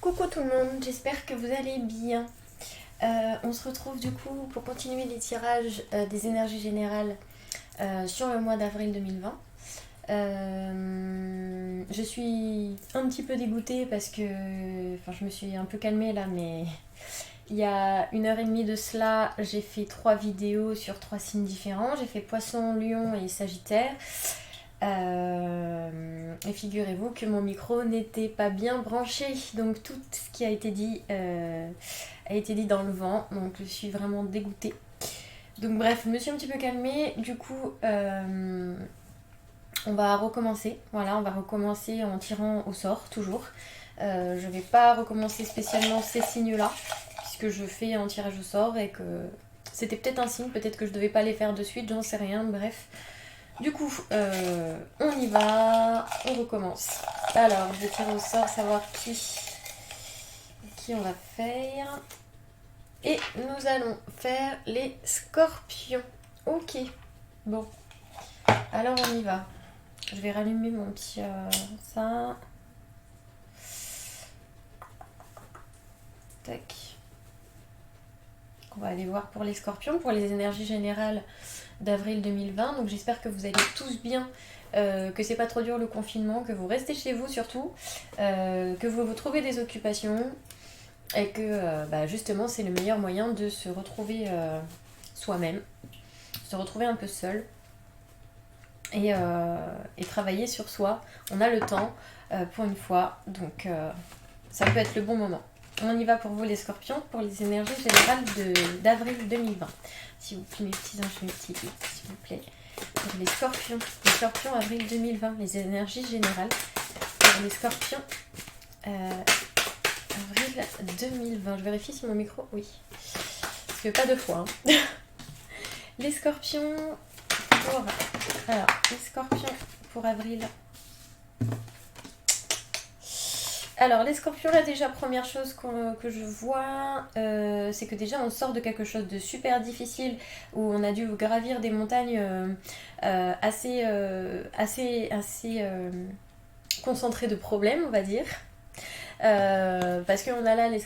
Coucou tout le monde, j'espère que vous allez bien. On se retrouve du coup pour continuer les tirages des énergies générales sur le mois d'avril 2020. Je suis un petit peu dégoûtée parce que je me suis un peu calmée là, mais il y a 1h30 de cela, j'ai fait 3 vidéos sur 3 signes différents. J'ai fait Poisson, Lion et Sagittaire. Et figurez-vous que mon micro n'était pas bien branché, donc tout ce qui a été dit dans le vent, donc je suis vraiment dégoûtée. Donc bref, je me suis un petit peu calmée, du coup on va recommencer. Voilà, on va recommencer en tirant au sort, toujours. Je vais pas recommencer spécialement ces signes-là, puisque je fais un tirage au sort et que c'était peut-être un signe, peut-être que je devais pas les faire de suite, j'en sais rien, bref. Du coup, on y va, on recommence. Alors, je vais tirer au sort, savoir qui on va faire. Et nous allons faire les scorpions. Ok, bon. Alors, on y va. Je vais rallumer mon petit... ça. Tac. On va aller voir pour les scorpions, pour les énergies générales d'avril 2020. Donc j'espère que vous allez tous bien, que c'est pas trop dur le confinement, que vous restez chez vous surtout, que vous trouvez des occupations et que justement c'est le meilleur moyen de se retrouver soi-même, se retrouver un peu seul et travailler sur soi. On a le temps pour une fois, donc ça peut être le bon moment. On y va pour vous les scorpions, pour les énergies générales d'avril 2020. S'il vous plaît, mes petits anges, mes petits guides, s'il vous plaît. Pour les scorpions avril 2020, les énergies générales. Pour les scorpions avril 2020. Je vérifie si mon micro, oui. Parce que pas deux fois. Hein. Les scorpions pour avril. Alors les scorpions, là déjà, première chose que je vois, c'est que déjà on sort de quelque chose de super difficile où on a dû gravir des montagnes assez concentrées de problèmes, on va dire. Parce qu'on a là le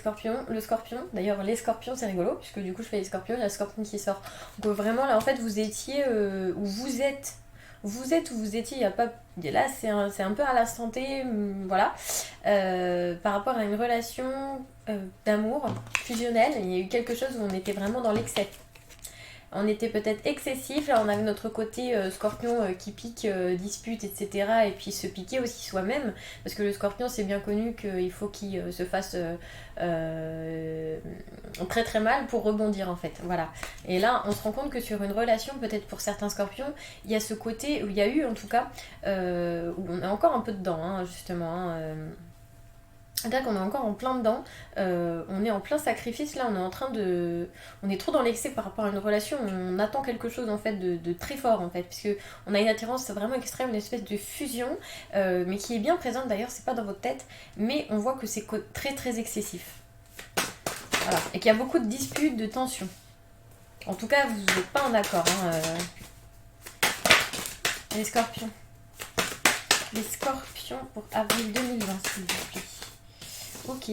scorpion, d'ailleurs les scorpions c'est rigolo, puisque du coup je fais les scorpions, il y a le scorpion qui sort. Donc vraiment là en fait vous étiez où vous êtes où vous étiez, il y a pas... Là, c'est un peu à l'instant T, voilà. Par rapport à une relation d'amour fusionnelle, il y a eu quelque chose où on était vraiment dans l'excès. On était peut-être excessif, là on avait notre côté scorpion qui pique, dispute, etc. Et puis se piquer aussi soi-même, parce que le scorpion c'est bien connu qu'il faut qu'il se fasse très très mal pour rebondir en fait, voilà. Et là on se rend compte que sur une relation, peut-être pour certains scorpions, il y a ce côté, où il y a eu en tout cas, où on est encore un peu dedans, hein, justement, hein, c'est-à-dire qu'on est encore en plein dedans, on est en plein sacrifice, là on est trop dans l'excès par rapport à une relation, on attend quelque chose en fait de très fort en fait, puisque on a une attirance vraiment extrême, une espèce de fusion, mais qui est bien présente d'ailleurs, c'est pas dans votre tête, mais on voit que c'est très très excessif. Voilà, et qu'il y a beaucoup de disputes, de tensions. En tout cas, vous n'êtes pas en accord, hein, les scorpions. Les scorpions pour avril 2020, s'il vous plaît. Ok.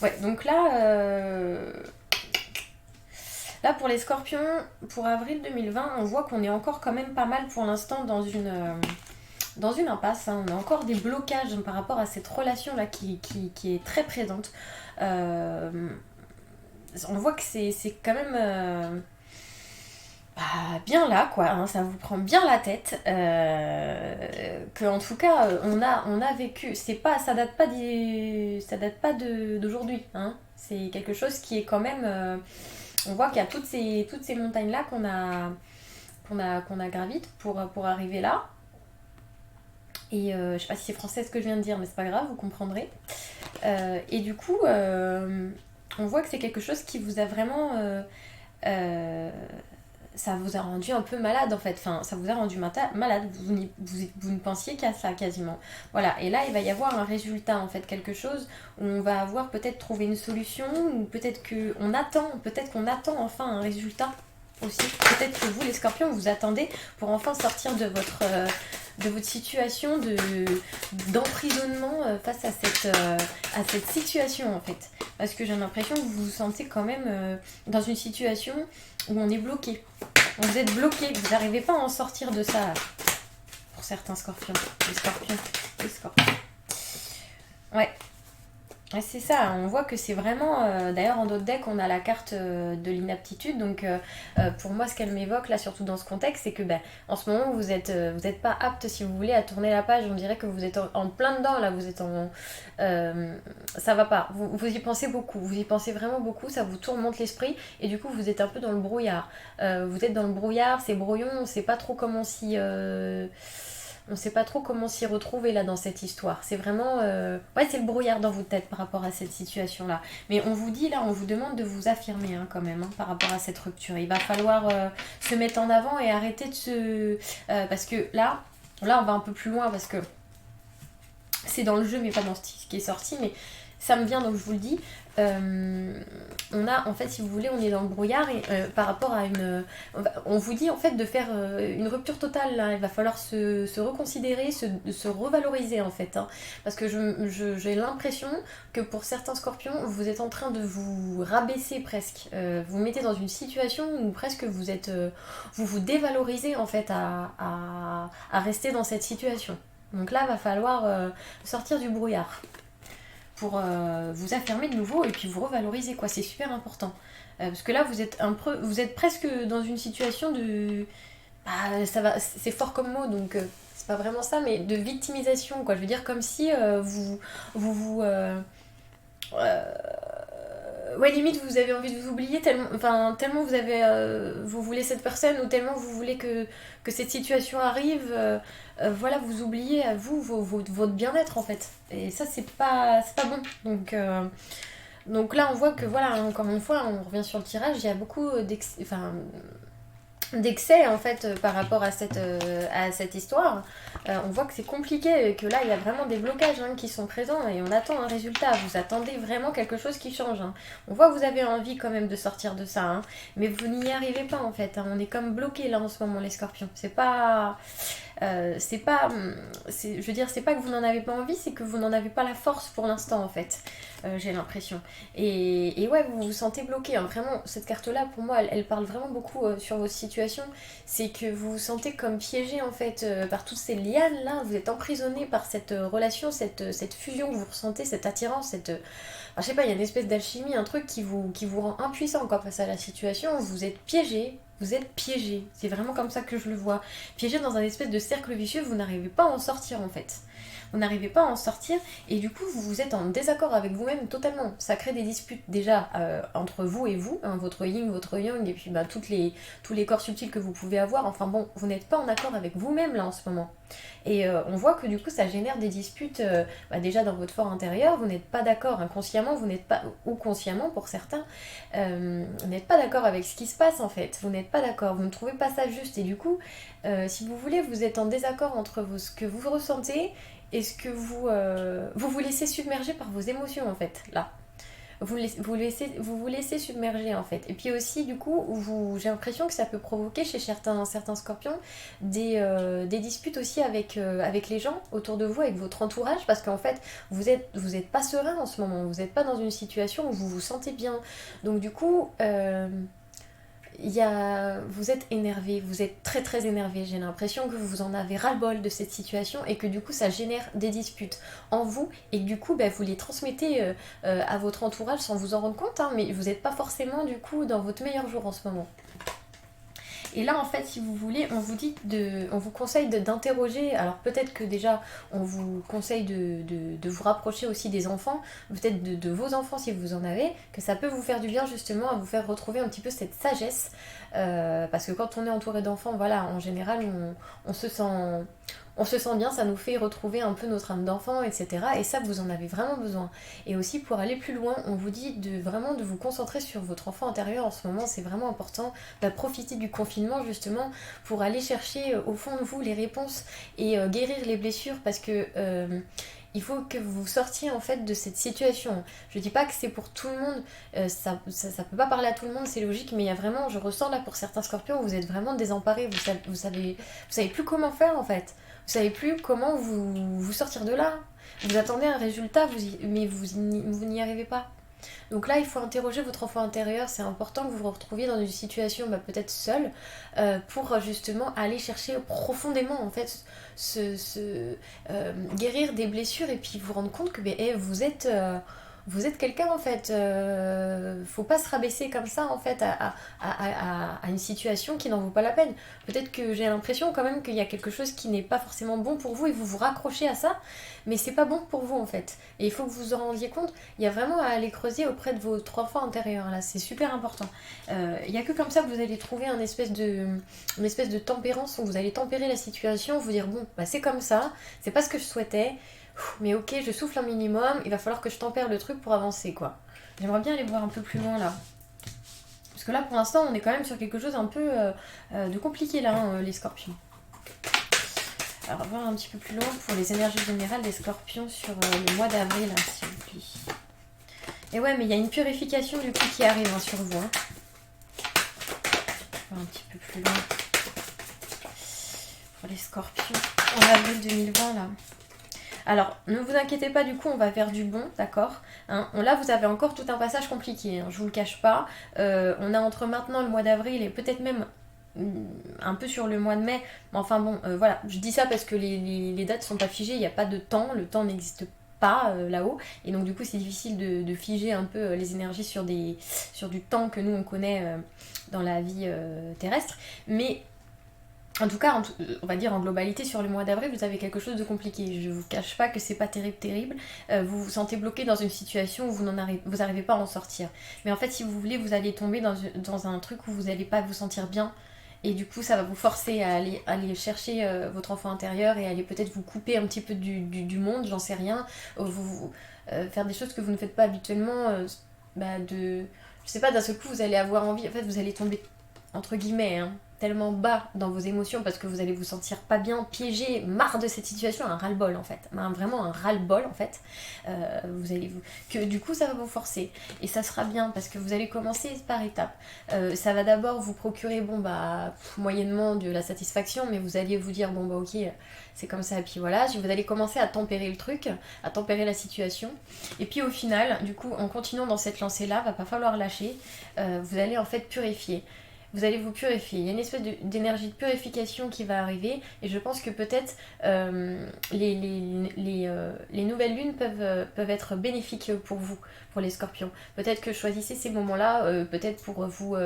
Ouais, donc là, pour les scorpions, pour avril 2020, on voit qu'on est encore quand même pas mal pour l'instant dans une impasse. Hein. On a encore des blocages par rapport à cette relation-là qui est très présente. On voit que c'est quand même... bien là quoi, hein, ça vous prend bien la tête, que en tout cas on a vécu, ça date pas d'aujourd'hui, hein, c'est quelque chose qui est quand même, on voit qu'il y a toutes ces montagnes là qu'on a gravites pour arriver là, et je sais pas si c'est français ce que je viens de dire, mais c'est pas grave, vous comprendrez, et du coup on voit que c'est quelque chose qui vous a vraiment ça vous a rendu un peu malade en fait, enfin ça vous a rendu malade, vous ne pensiez qu'à ça quasiment. Voilà, et là il va y avoir un résultat en fait, quelque chose où on va avoir peut-être trouvé une solution, ou peut-être qu'on attend enfin un résultat aussi. Peut-être que vous les scorpions vous attendez pour enfin sortir de de votre situation d'emprisonnement face à cette situation en fait. Parce que j'ai l'impression que vous vous sentez quand même dans une situation où on est bloqué. Vous êtes bloqué, vous n'arrivez pas à en sortir de ça. Pour certains scorpions. Les scorpions. Ouais. C'est ça, on voit que c'est vraiment... D'ailleurs, en d'autres decks, on a la carte de l'inaptitude. Donc, pour moi, ce qu'elle m'évoque, là, surtout dans ce contexte, c'est que, en ce moment, vous êtes pas apte, si vous voulez, à tourner la page. On dirait que vous êtes en plein dedans, là. Vous êtes en... ça va pas. Vous y pensez beaucoup. Vous y pensez vraiment beaucoup. Ça vous tourmente l'esprit. Et du coup, vous êtes un peu dans le brouillard. Vous êtes dans le brouillard, c'est brouillon. On sait pas trop comment s'y... On ne sait pas trop comment s'y retrouver là dans cette histoire. C'est vraiment... Ouais, c'est le brouillard dans votre tête par rapport à cette situation-là. Mais on vous dit là, on vous demande de vous affirmer quand même par rapport à cette rupture. Il va falloir se mettre en avant et arrêter de se... parce que là, on va un peu plus loin parce que c'est dans le jeu mais pas dans ce qui est sorti. Mais ça me vient donc je vous le dis. On a en fait, si vous voulez, on est dans le brouillard et par rapport à une... on vous dit en fait de faire une rupture totale là. Il va falloir se reconsidérer, se revaloriser en fait parce que j'ai l'impression que pour certains scorpions vous êtes en train de vous rabaisser presque, vous mettez dans une situation où presque vous êtes vous dévalorisez en fait à rester dans cette situation. Donc là va falloir sortir du brouillard pour vous affirmer de nouveau et puis vous revaloriser quoi, c'est super important. Parce que là vous êtes presque dans une situation de... ça va, c'est fort comme mot donc c'est pas vraiment ça, mais de victimisation quoi. Je veux dire comme si ouais, limite vous avez envie de vous oublier tellement vous avez vous voulez cette personne ou tellement vous voulez que cette situation arrive, voilà, vous oubliez à vous votre bien-être en fait. Et ça c'est pas bon. Donc là on voit que voilà, encore une fois on revient sur le tirage, il y a beaucoup d'excès en fait par rapport à cette histoire. On voit que c'est compliqué et que là il y a vraiment des blocages qui sont présents et on attend un résultat. Vous attendez vraiment quelque chose qui change. On voit que vous avez envie quand même de sortir de ça, mais vous n'y arrivez pas en fait. On est comme bloqué là en ce moment les scorpions. C'est pas je veux dire, c'est pas que vous n'en avez pas envie, c'est que vous n'en avez pas la force pour l'instant en fait. J'ai l'impression. Et ouais, vous vous sentez bloqué. Vraiment, cette carte-là, pour moi, elle parle vraiment beaucoup sur votre situation. C'est que vous vous sentez comme piégé en fait par toutes ces lianes-là. Vous êtes emprisonné par cette relation, cette fusion que vous ressentez, cette attirance, je sais pas, il y a une espèce d'alchimie, un truc qui vous rend impuissant quoi, face à la situation. Vous êtes piégé. Vous êtes piégé, c'est vraiment comme ça que je le vois. Piégé dans un espèce de cercle vicieux, vous n'arrivez pas à en sortir en fait. Vous n'arrivez pas à en sortir et du coup vous êtes en désaccord avec vous-même totalement. Ça crée des disputes déjà entre vous et vous, votre yin, votre yang et puis tous les corps subtils que vous pouvez avoir. Enfin bon, vous n'êtes pas en accord avec vous-même là en ce moment. Et on voit que du coup ça génère des disputes déjà dans votre fort intérieur. Vous n'êtes pas d'accord inconsciemment, vous n'êtes pas, ou consciemment pour certains, vous n'êtes pas d'accord avec ce qui se passe en fait. Vous n'êtes pas d'accord, vous ne trouvez pas ça juste et du coup si vous voulez vous êtes en désaccord entre ce que vous ressentez et ce que vous laissez submerger par vos émotions en fait là. Vous vous laissez submerger en fait. Et puis aussi du coup j'ai l'impression que ça peut provoquer chez certains scorpions des disputes aussi avec les gens autour de vous, avec votre entourage, parce qu'en fait vous êtes pas serein en ce moment, vous n'êtes pas dans une situation où vous vous sentez bien. Donc du coup vous êtes énervé, vous êtes très très énervé. J'ai l'impression que vous en avez ras-le-bol de cette situation et que du coup ça génère des disputes en vous et que du coup vous les transmettez à votre entourage sans vous en rendre compte, mais vous n'êtes pas forcément du coup dans votre meilleur jour en ce moment. Et là, en fait, si vous voulez, on vous conseille d'interroger. Alors peut-être que déjà, on vous conseille de vous rapprocher aussi des enfants, peut-être de vos enfants si vous en avez, que ça peut vous faire du bien justement à vous faire retrouver un petit peu cette sagesse. Parce que quand on est entouré d'enfants, voilà, en général, on se sent bien, ça nous fait retrouver un peu notre âme d'enfant, etc. Et ça, vous en avez vraiment besoin. Et aussi, pour aller plus loin, on vous dit vraiment de vous concentrer sur votre enfant intérieur en ce moment, c'est vraiment important. Profiter du confinement, justement, pour aller chercher au fond de vous les réponses et guérir les blessures, parce que... il faut que vous sortiez en fait de cette situation. Je dis pas que c'est pour tout le monde, ça peut pas parler à tout le monde, c'est logique, mais il y a vraiment, je ressens là pour certains scorpions, vous êtes vraiment désemparés, vous savez plus comment faire en fait. savez plus comment vous sortir de là. Vous attendez un résultat, mais vous n'y arrivez pas. Donc là, il faut interroger votre enfant intérieur. C'est important que vous vous retrouviez dans une situation peut-être seule pour justement aller chercher profondément en fait guérir des blessures et puis vous rendre compte que vous êtes quelqu'un en fait. Faut pas se rabaisser comme ça en fait à une situation qui n'en vaut pas la peine. Peut-être que j'ai l'impression quand même qu'il y a quelque chose qui n'est pas forcément bon pour vous et vous vous raccrochez à ça, mais c'est pas bon pour vous en fait. Et il faut que vous vous en rendiez compte. Il y a vraiment à aller creuser auprès de votre enfant intérieur là, c'est super important. Il y a que comme ça que vous allez trouver une espèce de tempérance où vous allez tempérer la situation, vous dire bon, bah c'est comme ça, c'est pas ce que je souhaitais. Mais ok, je souffle un minimum, il va falloir que je tempère le truc pour avancer quoi. J'aimerais bien aller voir un peu plus loin là. Parce que là pour l'instant on est quand même sur quelque chose un peu de compliqué là, les scorpions. Alors on va voir un petit peu plus loin pour les énergies générales des scorpions sur le mois d'avril, hein, s'il vous plaît. Et ouais, mais il y a une purification du coup qui arrive sur vous. Hein. On va voir un petit peu plus loin. Pour les scorpions en avril 2020 là. Alors, ne vous inquiétez pas, du coup, on va vers du bon, d'accord hein. Là, vous avez encore tout un passage compliqué, hein, je vous le cache pas. On a entre maintenant le mois d'avril et peut-être même un peu sur le mois de mai. Mais enfin bon, voilà, je dis ça parce que les dates sont pas figées, il n'y a pas de temps, le temps n'existe pas là-haut. Et donc, du coup, c'est difficile de figer un peu les énergies sur du temps que nous, on connaît dans la vie terrestre. Mais en tout cas, on va dire en globalité, sur le mois d'avril, vous avez quelque chose de compliqué. Je vous cache pas que c'est pas terrible. Vous vous sentez bloqué dans une situation où vous n'arrivez pas à en sortir. Mais en fait, si vous voulez, vous allez tomber dans un truc où vous n'allez pas vous sentir bien. Et du coup, ça va vous forcer à aller chercher votre enfant intérieur et aller peut-être vous couper un petit peu du monde, j'en sais rien. Faire des choses que vous ne faites pas habituellement. Je sais pas, d'un seul coup, vous allez avoir envie. En fait, vous allez tomber, entre guillemets, hein, tellement bas dans vos émotions parce que vous allez vous sentir pas bien, piégé, marre de cette situation, un ras-le-bol en fait, vraiment un ras-le-bol en fait, que du coup ça va vous forcer et ça sera bien parce que vous allez commencer par étapes. Ça va d'abord vous procurer moyennement de la satisfaction, mais vous allez vous dire bon bah ok c'est comme ça et puis voilà, vous allez commencer à tempérer le truc, à tempérer la situation et puis au final du coup en continuant dans cette lancée là, va pas falloir lâcher, vous allez en fait purifier. Vous allez vous purifier. Il y a une espèce d'énergie de purification qui va arriver et je pense que peut-être les nouvelles lunes peuvent être bénéfiques pour vous, pour les scorpions. Peut-être que choisissez ces moments-là, peut-être pour vous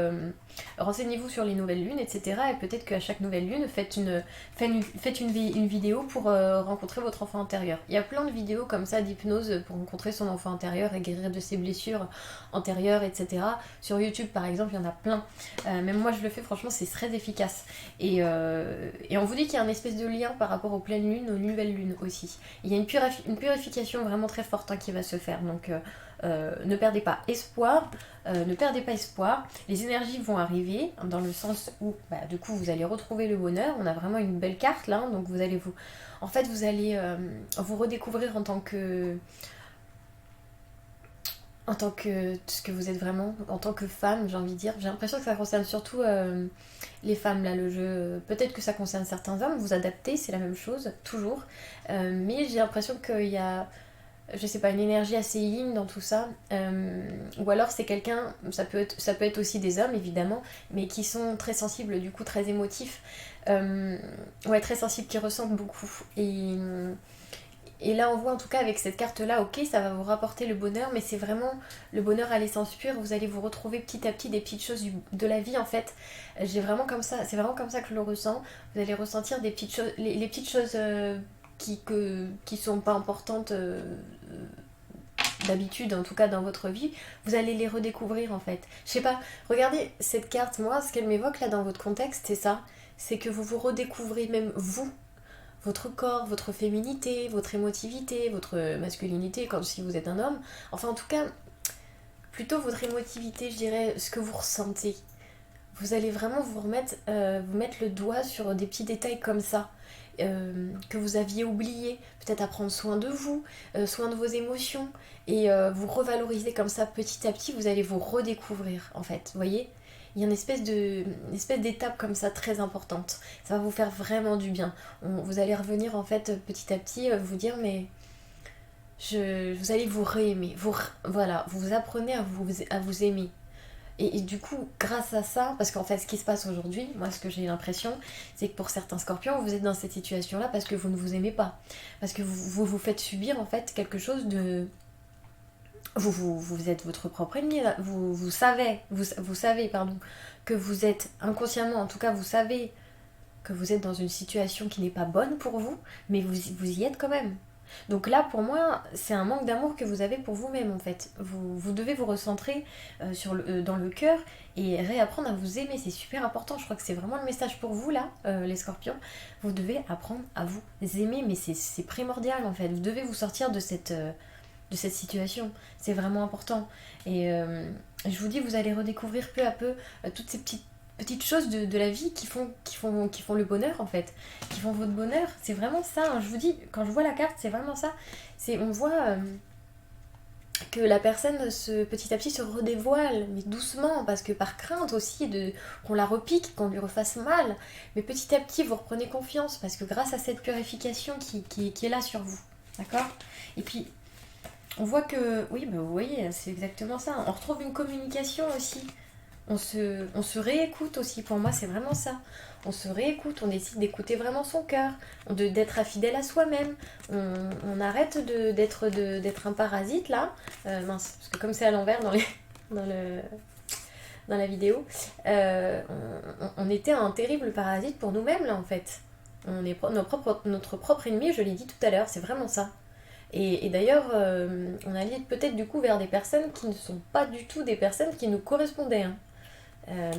renseignez-vous sur les nouvelles lunes, etc. Et peut-être qu'à chaque nouvelle lune, faites une vidéo pour rencontrer votre enfant intérieur. Il y a plein de vidéos comme ça d'hypnose pour rencontrer son enfant intérieur et guérir de ses blessures antérieures, etc. Sur YouTube par exemple, il y en a plein. Même moi je le fais, franchement c'est très efficace. Et on vous dit qu'il y a un espèce de lien par rapport aux pleines lunes, aux nouvelles lunes aussi. Il y a une purification vraiment très forte qui va se faire. Donc ne perdez pas espoir. Les énergies vont arriver dans le sens où du coup vous allez retrouver le bonheur. On a vraiment une belle carte là, donc vous allez vous redécouvrir en tant que ce que vous êtes vraiment, en tant que femme, j'ai envie de dire. J'ai l'impression que ça concerne surtout les femmes là, le jeu. Peut-être que ça concerne certains hommes, vous adaptez, c'est la même chose, toujours. Mais j'ai l'impression qu'il y a, je sais pas, une énergie assez yin dans tout ça. Ou alors c'est quelqu'un, ça peut être aussi des hommes évidemment, mais qui sont très sensibles, du coup très émotifs. Très sensibles, qui ressentent beaucoup. Et là, on voit en tout cas avec cette carte-là, ok, ça va vous rapporter le bonheur, mais c'est vraiment le bonheur à l'essence pure. Vous allez vous retrouver petit à petit des petites choses de la vie en fait. C'est vraiment comme ça que je le ressens. Vous allez ressentir des petites choses, les petites choses qui sont pas importantes d'habitude, en tout cas dans votre vie. Vous allez les redécouvrir en fait. Je sais pas, regardez cette carte, moi, ce qu'elle m'évoque là dans votre contexte, c'est ça. C'est que vous vous redécouvrez même vous. Votre corps, votre féminité, votre émotivité, votre masculinité, comme si vous êtes un homme. Enfin, en tout cas, plutôt votre émotivité, je dirais, ce que vous ressentez. Vous allez vraiment vous mettre le doigt sur des petits détails comme ça, que vous aviez oublié. Peut-être à prendre soin de vous, soin de vos émotions, et vous revaloriser comme ça petit à petit, vous allez vous redécouvrir, en fait, vous voyez ? il y a une espèce d'étape comme ça très importante. Ça va vous faire vraiment du bien. Vous allez revenir en fait petit à petit, vous dire mais vous allez vous réaimer. Voilà, vous apprenez à vous aimer. Et du coup, grâce à ça, parce qu'en fait, ce qui se passe aujourd'hui, moi, ce que j'ai l'impression, c'est que pour certains scorpions, vous êtes dans cette situation-là parce que vous ne vous aimez pas. Parce que vous faites subir, en fait, quelque chose de... Vous êtes votre propre ennemi, là. Vous savez, pardon, que vous êtes inconsciemment, en tout cas, vous savez que vous êtes dans une situation qui n'est pas bonne pour vous, mais vous y êtes quand même. Donc là, pour moi, c'est un manque d'amour que vous avez pour vous-même, en fait. Vous devez vous recentrer dans le cœur et réapprendre à vous aimer. C'est super important. Je crois que c'est vraiment le message pour vous, là, les scorpions. Vous devez apprendre à vous aimer, mais c'est primordial, en fait. Vous devez vous sortir de cette situation. C'est vraiment important. Et je vous dis, vous allez redécouvrir peu à peu toutes ces petites choses de la vie qui font le bonheur en fait, qui font votre bonheur. C'est vraiment ça, hein. Je vous dis, quand je vois la carte, c'est vraiment ça. On voit que la personne petit à petit se redévoile, mais doucement, parce que par crainte aussi qu'on la repique, qu'on lui refasse mal. Mais petit à petit, vous reprenez confiance, parce que grâce à cette purification qui est là sur vous. D'accord? Et puis, on voit que, oui, bah, vous voyez, c'est exactement ça. On retrouve une communication aussi. On se réécoute aussi, pour moi c'est vraiment ça. On se réécoute, on décide d'écouter vraiment son cœur, d'être fidèle à soi-même. On arrête d'être un parasite là. Mince, parce que comme c'est à l'envers dans, le, dans la vidéo, on était un terrible parasite pour nous-mêmes là en fait. On est notre propre ennemi, je l'ai dit tout à l'heure, c'est vraiment ça. Et d'ailleurs, on allait peut-être du coup vers des personnes qui ne sont pas du tout des personnes qui nous correspondaient, hein.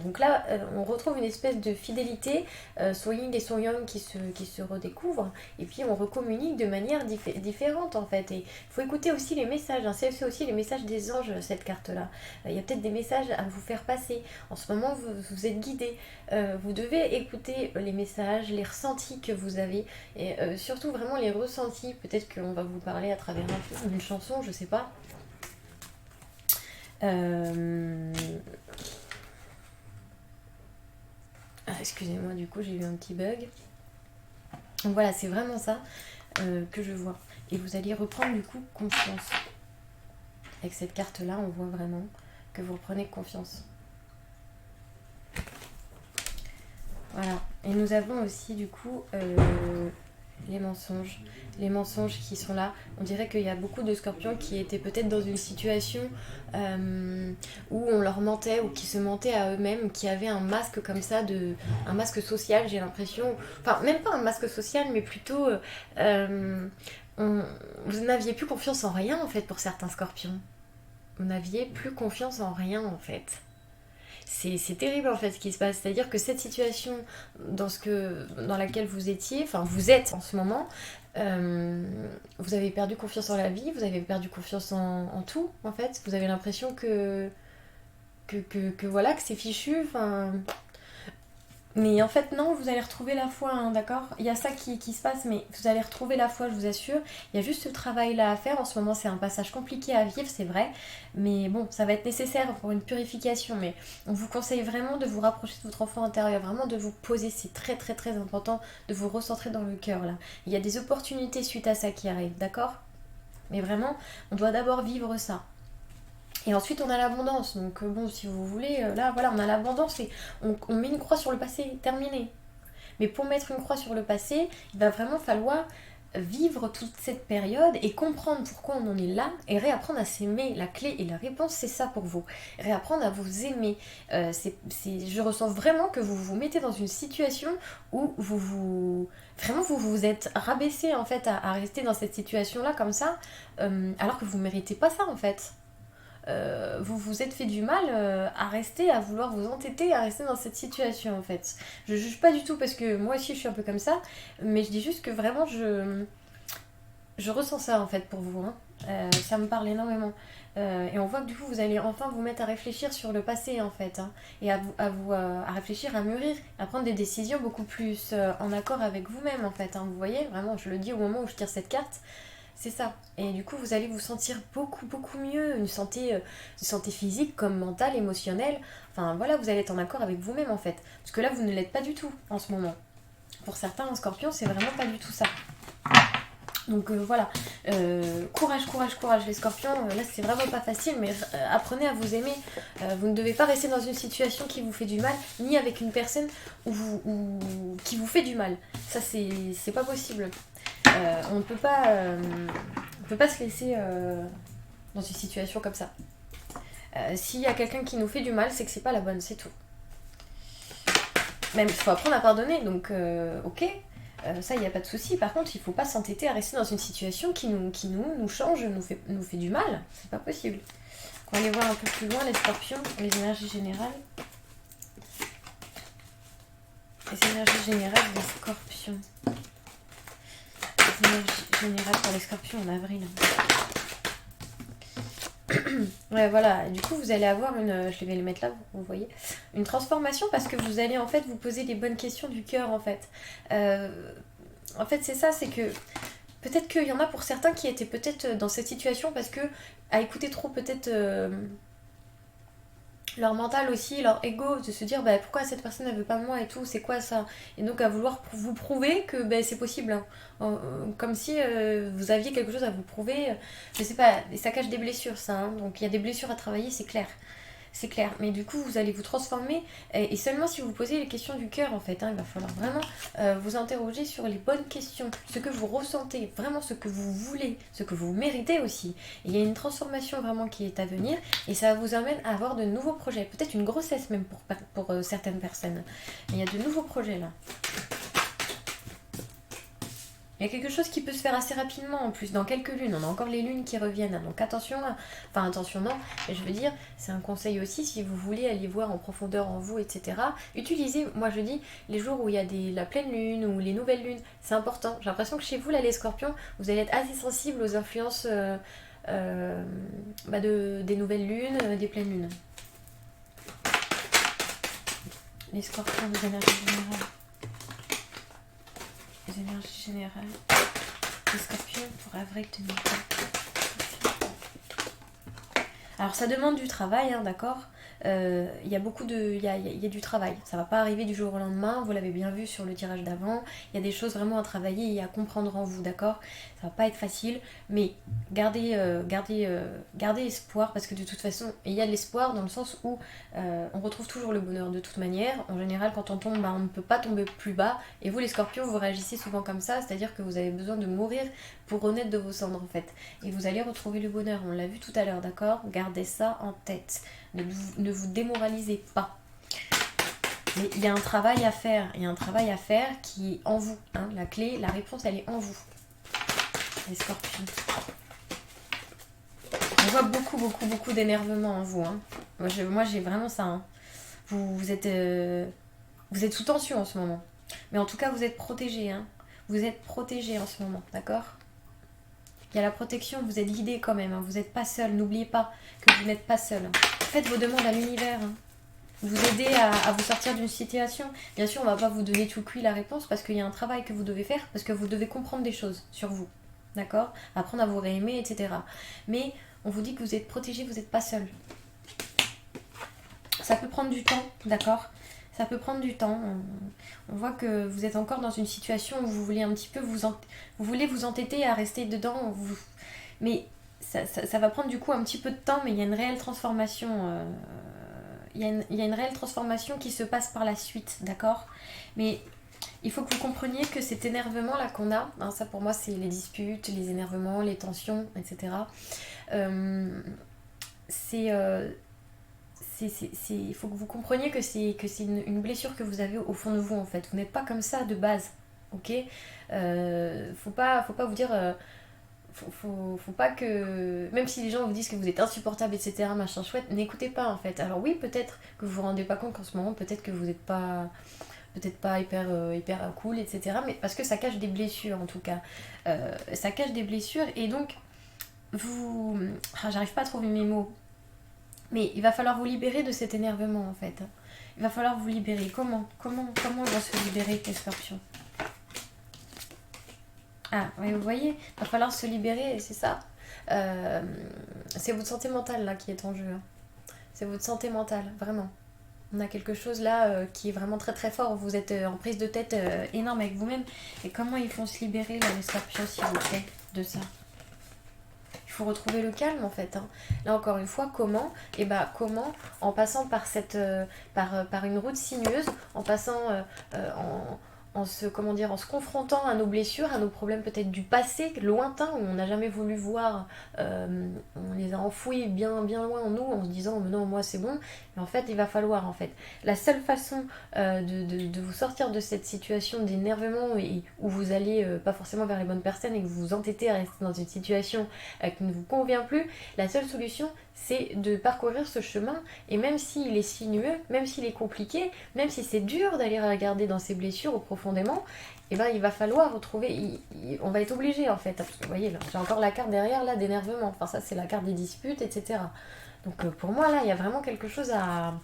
Donc là, on retrouve une espèce de fidélité, son yin et son yang qui se redécouvrent, et puis on recommunique de manière différente en fait. Et il faut écouter aussi les messages, hein. C'est aussi les messages des anges, cette carte-là. Il y a peut-être des messages à vous faire passer. En ce moment, vous êtes guidé. Vous devez écouter les messages, les ressentis que vous avez, et surtout vraiment les ressentis. Peut-être qu'on va vous parler à travers une chanson, je sais pas. Excusez-moi, du coup j'ai eu un petit bug. Donc voilà, c'est vraiment ça que je vois. Et vous allez reprendre du coup confiance. Avec cette carte-là, on voit vraiment que vous reprenez confiance. Voilà. Et nous avons aussi du coup les mensonges. Les mensonges qui sont là. On dirait qu'il y a beaucoup de scorpions qui étaient peut-être dans une situation où on leur mentait ou qui se mentaient à eux-mêmes, qui avaient un masque comme ça, un masque social, j'ai l'impression. Enfin, même pas un masque social, mais plutôt... vous n'aviez plus confiance en rien en fait pour certains scorpions. Vous n'aviez plus confiance en rien en fait. C'est terrible en fait ce qui se passe, c'est-à-dire que cette situation dans laquelle vous étiez, enfin vous êtes en ce moment, vous avez perdu confiance en la vie, vous avez perdu confiance en tout en fait, vous avez l'impression que voilà, que c'est fichu, enfin... Mais en fait non, vous allez retrouver la foi, hein, d'accord? Il y a ça qui se passe, mais vous allez retrouver la foi, je vous assure. Il y a juste ce travail-là à faire. En ce moment, c'est un passage compliqué à vivre, c'est vrai. Mais bon, ça va être nécessaire pour une purification. Mais on vous conseille vraiment de vous rapprocher de votre enfant intérieur, vraiment de vous poser. C'est très très très important de vous recentrer dans le cœur, là. Il y a des opportunités suite à ça qui arrivent, d'accord? Mais vraiment, on doit d'abord vivre ça. Et ensuite, on a l'abondance. Donc, bon, si vous voulez, là, voilà, on a l'abondance et on met une croix sur le passé, terminé. Mais pour mettre une croix sur le passé, il va vraiment falloir vivre toute cette période et comprendre pourquoi on en est là et réapprendre à s'aimer. La clé et la réponse, c'est ça pour vous. Réapprendre à vous aimer. Je ressens vraiment que vous vous mettez dans une situation où vraiment, vous vous êtes rabaissé, en fait, à rester dans cette situation-là, comme ça, alors que vous ne méritez pas ça, en fait. Vous vous êtes fait du mal à rester, à vouloir vous entêter, à rester dans cette situation en fait. Je juge pas du tout parce que moi aussi je suis un peu comme ça, mais je dis juste que vraiment je ressens ça en fait pour vous, hein. Ça me parle énormément. Et on voit que du coup vous allez enfin vous mettre à réfléchir sur le passé en fait, hein, et à réfléchir, à mûrir, à prendre des décisions beaucoup plus en accord avec vous-même en fait, hein. Vous voyez, vraiment je le dis au moment où je tire cette carte. C'est ça. Et du coup, vous allez vous sentir beaucoup, beaucoup mieux. Une santé physique comme mentale, émotionnelle. Enfin, voilà, vous allez être en accord avec vous-même, en fait. Parce que là, vous ne l'êtes pas du tout en ce moment. Pour certains, en scorpion, c'est vraiment pas du tout ça. Donc voilà, courage, courage, courage les scorpions, là c'est vraiment pas facile, mais apprenez à vous aimer. Vous ne devez pas rester dans une situation qui vous fait du mal, ni avec une personne qui vous fait du mal. Ça c'est pas possible. On ne peut pas se laisser dans une situation comme ça. S'il y a quelqu'un qui nous fait du mal, c'est que c'est pas la bonne, c'est tout. Même il faut apprendre à pardonner, donc ok. Ça, il n'y a pas de souci. Par contre, il ne faut pas s'entêter à rester dans une situation qui nous change, nous fait du mal. C'est pas possible. On va aller voir un peu plus loin les scorpions, les énergies générales. Les énergies générales des scorpions. Les énergies générales pour les scorpions en avril. Ouais, voilà. Du coup, vous allez avoir je vais le mettre là, vous voyez, une transformation parce que vous allez en fait vous poser les bonnes questions du cœur en fait. En fait, c'est ça, c'est que peut-être qu'il y en a pour certains qui étaient peut-être dans cette situation parce que à écouter trop peut-être leur mental aussi, leur ego, de se dire bah, pourquoi cette personne ne veut pas moi et tout, c'est quoi ça? Et donc à vouloir vous prouver que bah, c'est possible. Hein. Comme si vous aviez quelque chose à vous prouver. Je sais pas, et ça cache des blessures ça. Hein. Donc il y a des blessures à travailler, c'est clair. C'est clair, mais du coup vous allez vous transformer et seulement si vous posez les questions du cœur en fait, hein, il va falloir vraiment vous interroger sur les bonnes questions, ce que vous ressentez, vraiment ce que vous voulez, ce que vous méritez aussi. Et il y a une transformation vraiment qui est à venir et ça vous amène à avoir de nouveaux projets, peut-être une grossesse même pour certaines personnes. Mais il y a de nouveaux projets là. Il y a quelque chose qui peut se faire assez rapidement en plus, dans quelques lunes. On a encore les lunes qui reviennent. Donc attention, enfin attention non, mais je veux dire, c'est un conseil aussi si vous voulez aller voir en profondeur en vous, etc. Utilisez, moi je dis, les jours où il y a la pleine lune ou les nouvelles lunes, c'est important. J'ai l'impression que chez vous, là les scorpions, vous allez être assez sensibles aux influences des nouvelles lunes, des pleines lunes. Les scorpions, les énergies générales. Les énergies générales des scorpions pour avril 2020. Alors ça demande du travail, hein, d'accord. Il y a du travail. Ça va pas arriver du jour au lendemain. Vous l'avez bien vu sur le tirage d'avant. Il y a des choses vraiment à travailler et à comprendre en vous, d'accord. Ça va pas être facile, mais gardez espoir parce que de toute façon, il y a de l'espoir dans le sens où on retrouve toujours le bonheur de toute manière. En général, quand on tombe, on ne peut pas tomber plus bas. Et vous, les scorpions, vous réagissez souvent comme ça, c'est-à-dire que vous avez besoin de mourir pour renaître de vos cendres en fait. Et vous allez retrouver le bonheur. On l'a vu tout à l'heure, d'accord. Gardez ça en tête. Ne vous démoralisez pas. Mais il y a un travail à faire. Il y a un travail à faire qui est en vous. Hein. La clé, la réponse, elle est en vous. Les scorpions. On voit beaucoup, beaucoup, beaucoup d'énervement en vous. Hein. Moi, j'ai vraiment ça. Hein. Vous êtes sous tension en ce moment. Mais en tout cas, vous êtes protégés. Hein. Vous êtes protégés en ce moment, d'accord? Il y a la protection, vous êtes guidés quand même. Hein. Vous n'êtes pas seul. N'oubliez pas que vous n'êtes pas seul. Faites vos demandes à l'univers. Hein. Vous aider à vous sortir d'une situation. Bien sûr, on ne va pas vous donner tout cuit la réponse parce qu'il y a un travail que vous devez faire, parce que vous devez comprendre des choses sur vous. D'accord? Apprendre à vous réaimer, etc. Mais on vous dit que vous êtes protégé, vous n'êtes pas seul. Ça peut prendre du temps, d'accord? Ça peut prendre du temps. On voit que vous êtes encore dans une situation où vous voulez un petit peu vous voulez vous entêter à rester dedans. Mais ça va prendre du coup un petit peu de temps, mais il y a une réelle transformation. Il y a une réelle transformation qui se passe par la suite, d'accord? Mais il faut que vous compreniez que cet énervement-là qu'on a, hein, ça pour moi c'est les disputes, les énervements, les tensions, etc. Il faut que vous compreniez que c'est une blessure que vous avez au fond de vous en fait. Vous n'êtes pas comme ça de base, ok? Faut pas vous dire... faut pas que... Même si les gens vous disent que vous êtes insupportable, etc., machin chouette, n'écoutez pas en fait. Alors oui, peut-être que vous vous rendez pas compte qu'en ce moment, peut-être que vous n'êtes pas... Peut-être pas hyper cool, etc. Mais parce que ça cache des blessures en tout cas. Ça cache des blessures et donc j'arrive pas à trouver mes mots. Mais il va falloir vous libérer de cet énervement en fait. Il va falloir vous libérer. Comment on va se libérer, les scorpions? Ah, oui, vous voyez, il va falloir se libérer, c'est ça. Euh, c'est votre santé mentale là qui est en jeu, hein. C'est votre santé mentale, vraiment. On a quelque chose là qui est vraiment très très fort. Vous êtes en prise de tête énorme avec vous-même. Et comment ils font se libérer là, les scorpions, s'il vous plaît, de ça? Il faut retrouver le calme en fait, hein. Là encore une fois, comment? Et bah comment? En passant par par une route sinueuse, en passant en se, comment dire, en se confrontant à nos blessures, à nos problèmes peut-être du passé, lointain, où on n'a jamais voulu voir, on les a enfouis bien, bien loin en nous, en se disant mais non, moi c'est bon. Mais en fait, il va falloir, en fait, la seule façon de vous sortir de cette situation d'énervement et où vous allez pas forcément vers les bonnes personnes et que vous vous entêtez à rester dans une situation qui ne vous convient plus, la seule solution, c'est de parcourir ce chemin. Et même s'il est sinueux, même s'il est compliqué, même si c'est dur d'aller regarder dans ses blessures au profondément, et ben il va falloir retrouver, on va être obligé en fait, parce que vous voyez là, j'ai encore la carte derrière là d'énervement, enfin ça c'est la carte des disputes, etc. Donc pour moi là il y a vraiment quelque chose à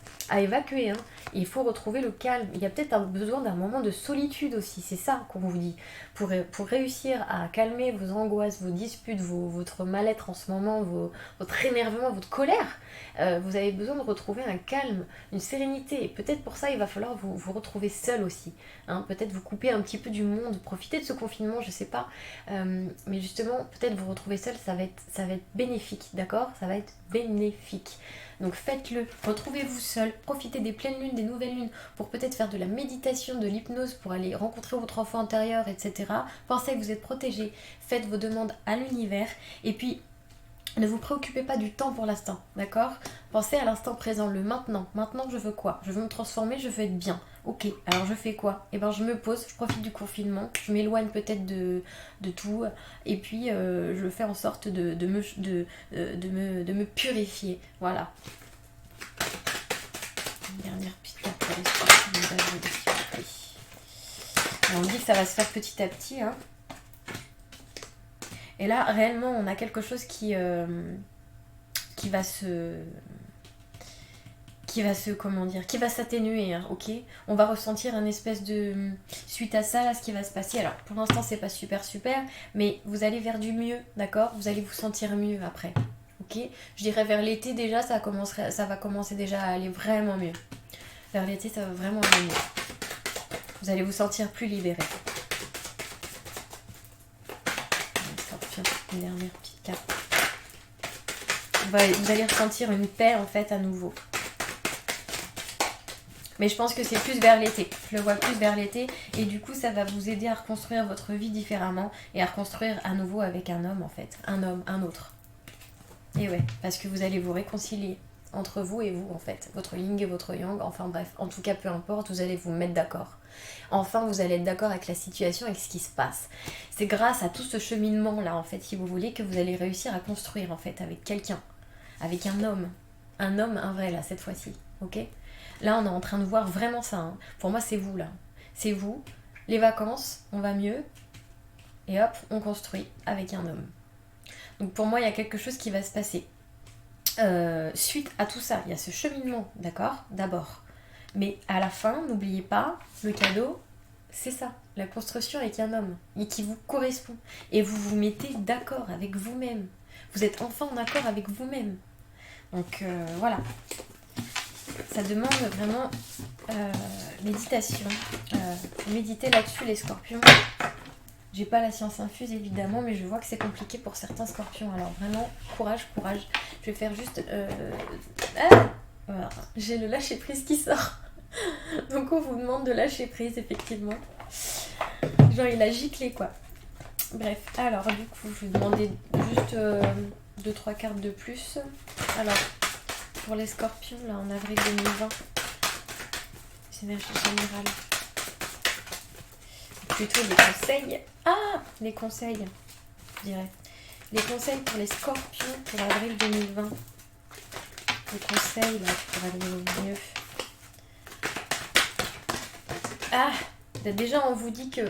évacuer, hein. Et il faut retrouver le calme, il y a peut-être besoin d'un moment de solitude aussi, c'est ça qu'on vous dit, pour réussir à calmer vos angoisses, vos disputes, votre mal-être en ce moment, votre énervement, votre colère, vous avez besoin de retrouver un calme, une sérénité. Et peut-être pour ça, il va falloir vous retrouver seul aussi, hein. Peut-être vous couper un petit peu du monde, profiter de ce confinement, je sais pas. Mais justement, peut-être vous retrouver seul, ça va être bénéfique, d'accord? Ça va être bénéfique. Donc faites-le, retrouvez-vous seul, profitez des pleines lunes, des nouvelles lunes pour peut-être faire de la méditation, de l'hypnose, pour aller rencontrer votre enfant intérieur, etc. Pensez que vous êtes protégé, faites vos demandes à l'univers et puis ne vous préoccupez pas du temps pour l'instant, d'accord? Pensez à l'instant présent, le maintenant. Maintenant, je veux quoi? Je veux me transformer, je veux être bien. Ok, alors je fais quoi? Eh ben, je me pose, je profite du confinement, je m'éloigne peut-être de tout, et puis je fais en sorte de me purifier. Voilà. Une dernière petite carte pour les scorpions. On dit que ça va se faire petit à petit, hein. Et là, réellement, on a quelque chose qui va comment dire, qui va s'atténuer, hein, ok? On va ressentir un espèce de, suite à ça, là, ce qui va se passer. Alors, pour l'instant, c'est pas super, mais vous allez vers du mieux, d'accord? Vous allez vous sentir mieux après, ok? Je dirais vers l'été, déjà, ça va commencer déjà à aller vraiment mieux. Vers l'été, ça va vraiment aller mieux. Vous allez vous sentir plus libéré. Une dernière petite carte. Vous allez ressentir une paix en fait à nouveau. Mais je pense que c'est plus vers l'été. Je le vois plus vers l'été. Et du coup, ça va vous aider à reconstruire votre vie différemment. Et à reconstruire à nouveau avec un homme en fait. Un homme, un autre. Et ouais, parce que vous allez vous réconcilier entre vous et vous en fait. Votre yin et votre yang. Enfin bref, en tout cas peu importe, vous allez vous mettre d'accord. Enfin, vous allez être d'accord avec la situation, avec ce qui se passe. C'est grâce à tout ce cheminement là en fait, si vous voulez, que vous allez réussir à construire en fait avec quelqu'un. Avec un homme, un vrai là cette fois-ci, ok? Là on est en train de voir vraiment ça, hein. Pour moi c'est vous là, c'est vous, les vacances, on va mieux, et hop, on construit avec un homme. Donc pour moi il y a quelque chose qui va se passer. Suite à tout ça, il y a ce cheminement, d'accord? D'abord. Mais à la fin, n'oubliez pas, le cadeau, c'est ça, la construction avec un homme, et qui vous correspond. Et vous vous mettez d'accord avec vous-même. Vous êtes enfin en accord avec vous-même. Donc voilà. Ça demande vraiment méditation. Méditez là-dessus les scorpions. J'ai pas la science infuse évidemment, mais je vois que c'est compliqué pour certains scorpions. Alors vraiment, courage, courage. Je vais faire juste... voilà. J'ai le lâcher prise qui sort. Donc on vous demande de lâcher prise effectivement. Genre il a giclé quoi. Bref, alors du coup je vais demander juste 2-3 cartes de plus. Alors pour les scorpions là en avril 2020, les énergies générales. Plutôt les conseils. Ah, les conseils, je dirais. Les conseils pour les scorpions pour avril 2020. Les conseils là pour aller mieux. Ah, déjà on vous dit que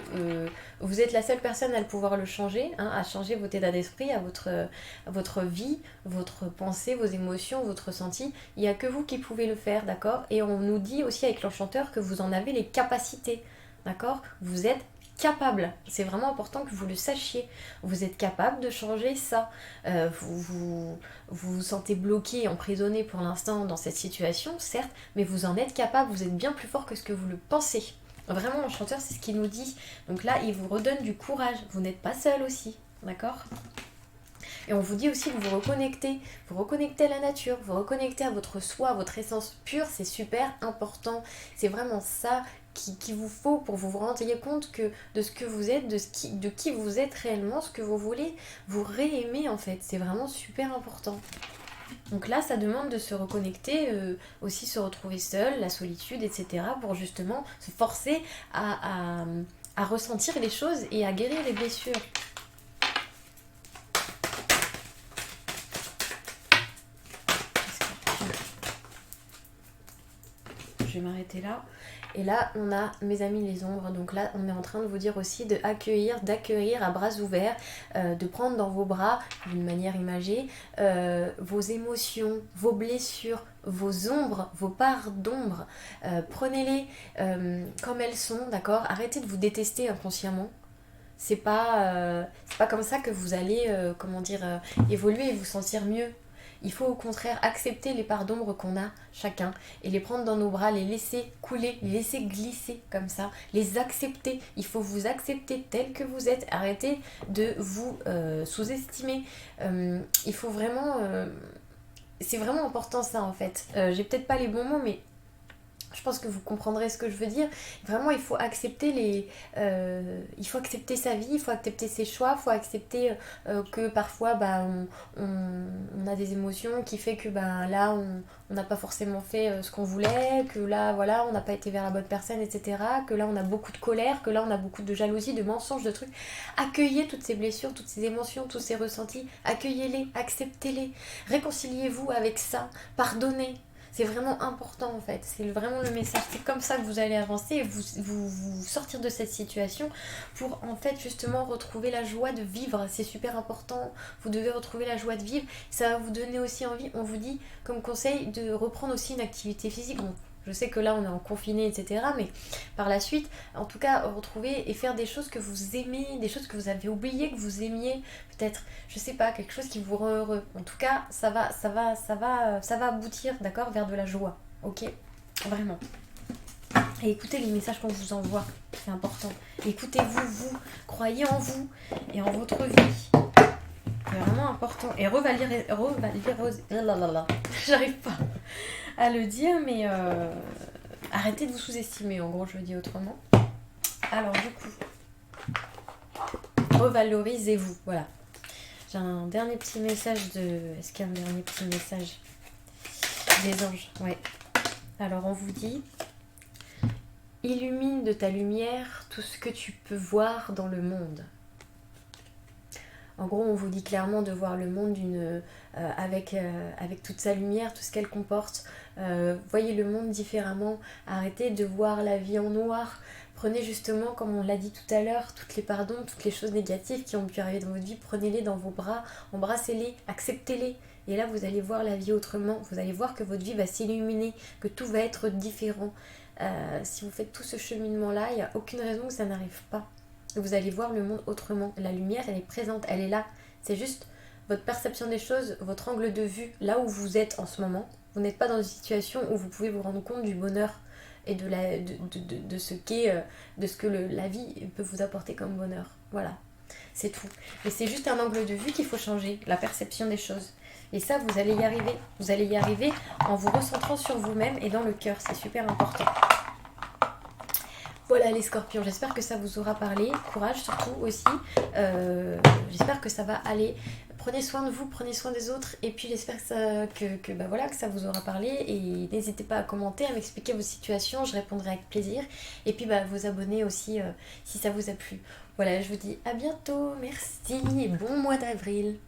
vous êtes la seule personne à pouvoir le changer, hein, à changer votre état d'esprit, à votre vie, votre pensée, vos émotions, votre ressenti. Il n'y a que vous qui pouvez le faire, d'accord? Et on nous dit aussi avec l'enchanteur que vous en avez les capacités, d'accord? Vous êtes capable. C'est vraiment important que vous le sachiez. Vous êtes capable de changer ça. Vous sentez bloqué, emprisonné pour l'instant dans cette situation, certes, mais vous en êtes capable, vous êtes bien plus fort que ce que vous le pensez. Vraiment, l'enchanteur, c'est ce qu'il nous dit. Donc là, il vous redonne du courage. Vous n'êtes pas seul aussi, d'accord ? Et on vous dit aussi de vous reconnecter à la nature, vous reconnecter à votre soi, à votre essence pure, c'est super important. C'est vraiment ça qu'il vous faut pour vous rendre compte que de ce que vous êtes, de qui vous êtes réellement, ce que vous voulez vous réaimer en fait. C'est vraiment super important. Donc là, ça demande de se reconnecter, aussi se retrouver seul, la solitude, etc. pour justement se forcer à ressentir les choses et à guérir les blessures. Je vais m'arrêter là. Et là, on a mes amis les ombres. Donc là, on est en train de vous dire aussi d'accueillir à bras ouverts, de prendre dans vos bras, d'une manière imagée, vos émotions, vos blessures, vos ombres, vos parts d'ombre. Prenez-les comme elles sont, d'accord ? Arrêtez de vous détester inconsciemment. C'est pas comme ça que vous allez, évoluer et vous sentir mieux. Il faut au contraire accepter les parts d'ombre qu'on a chacun et les prendre dans nos bras, les laisser couler, les laisser glisser comme ça, les accepter. Il faut vous accepter tel que vous êtes. Arrêtez de vous sous-estimer. Il faut vraiment... c'est vraiment important ça en fait. J'ai peut-être pas les bons mots, mais je pense que vous comprendrez ce que je veux dire. Vraiment, il faut accepter il faut accepter sa vie, il faut accepter ses choix, il faut accepter que parfois on a des émotions qui fait que là on n'a pas forcément fait ce qu'on voulait, que là voilà on n'a pas été vers la bonne personne, etc. Que là on a beaucoup de colère, que là on a beaucoup de jalousie, de mensonges, de trucs. Accueillez toutes ces blessures, toutes ces émotions, tous ces ressentis, accueillez-les, acceptez-les, réconciliez-vous avec ça, pardonnez. C'est vraiment important en fait, c'est vraiment le message, c'est comme ça que vous allez avancer et vous sortir de cette situation pour en fait justement retrouver la joie de vivre, c'est super important, vous devez retrouver la joie de vivre, ça va vous donner aussi envie, on vous dit comme conseil de reprendre aussi une activité physique, bon, je sais que là on est en confiné etc, mais par la suite, en tout cas retrouver et faire des choses que vous aimez, des choses que vous avez oubliées, que vous aimiez, peut-être, je sais pas, quelque chose qui vous rend heureux. En tout cas, ça va aboutir, d'accord, vers de la joie, ok ? Vraiment. Et écoutez les messages qu'on vous envoie, c'est important. Écoutez-vous, vous, croyez en vous et en votre vie. C'est vraiment important. Et j'arrive pas à le dire, mais arrêtez de vous sous-estimer, en gros, je le dis autrement. Alors, du coup, revalorisez-vous, voilà. J'ai un dernier petit message Est-ce qu'il y a un dernier petit message des anges ? Ouais. Alors on vous dit, illumine de ta lumière tout ce que tu peux voir dans le monde. En gros, on vous dit clairement de voir le monde avec toute sa lumière, tout ce qu'elle comporte. Voyez le monde différemment. Arrêtez de voir la vie en noir. Prenez justement, comme on l'a dit tout à l'heure, toutes les pardons, toutes les choses négatives qui ont pu arriver dans votre vie. Prenez-les dans vos bras, embrassez-les, acceptez-les. Et là, vous allez voir la vie autrement. Vous allez voir que votre vie va s'illuminer, que tout va être différent. Si vous faites tout ce cheminement-là, il n'y a aucune raison que ça n'arrive pas. Vous allez voir le monde autrement. La lumière, elle est présente, elle est là. C'est juste votre perception des choses, votre angle de vue, là où vous êtes en ce moment. Vous n'êtes pas dans une situation où vous pouvez vous rendre compte du bonheur et de ce que la vie peut vous apporter comme bonheur. Voilà, c'est tout. Et c'est juste un angle de vue qu'il faut changer, la perception des choses. Et ça, vous allez y arriver. Vous allez y arriver en vous recentrant sur vous-même et dans le cœur. C'est super important. Voilà les scorpions, j'espère que ça vous aura parlé. Courage surtout aussi. J'espère que ça va aller. Prenez soin de vous, prenez soin des autres. Et puis j'espère que ça vous aura parlé. Et n'hésitez pas à commenter, à m'expliquer vos situations. Je répondrai avec plaisir. Et puis vous abonner aussi si ça vous a plu. Voilà, je vous dis à bientôt. Merci et bon mois d'avril.